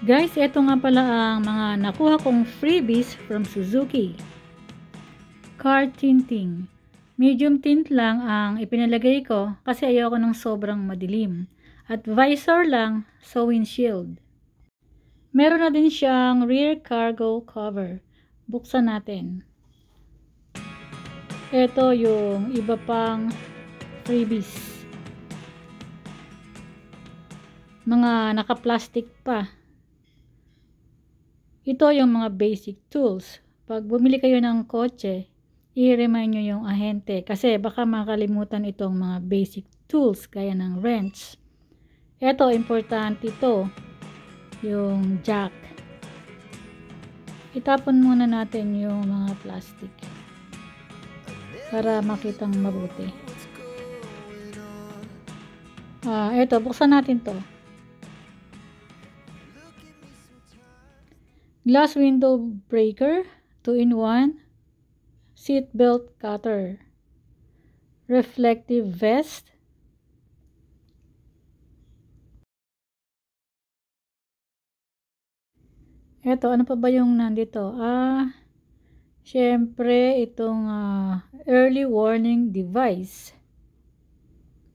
Guys, ito nga pala ang mga nakuha kong freebies from Suzuki. Car tinting. Medium tint lang ang ipinalagay ko kasi ayoko ng sobrang madilim. At visor lang sa windshield. Meron na din siyang rear cargo cover. Buksan natin. Ito yung iba pang freebies. Mga naka-plastic pa. Ito yung mga basic tools. Pag bumili kayo ng kotse, i-remind nyo yung ahente kasi baka makalimutan itong mga basic tools gaya ng wrench. Ito, importante ito. Yung jack. Itapon muna natin yung mga plastic para makitang mabuti. Ito, buksan natin to. Glass window breaker, 2-in-1, seat belt cutter, reflective vest, eto, ano pa ba yung nandito? Syempre, itong early warning device.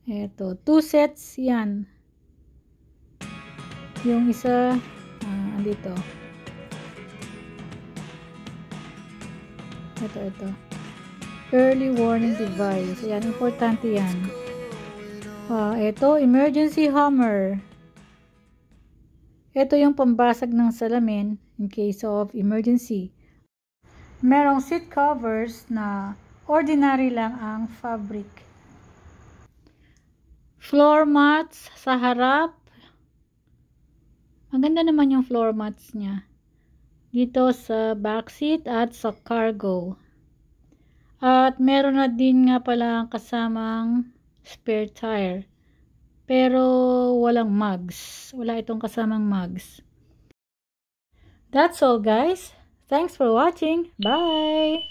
Eto, 2 sets yan. Yung isa, andito. Ito. Early warning device. Ayan, importante yan. Ito, emergency hammer. Ito yung pambasag ng salamin in case of emergency. Merong seat covers na ordinary lang ang fabric. Floor mats sa harap. Maganda naman yung floor mats niya. Dito sa back seat at sa cargo. At meron na din nga pala kasamang spare tire. Pero walang mugs. Wala itong kasamang mugs. That's all guys. Thanks for watching. Bye!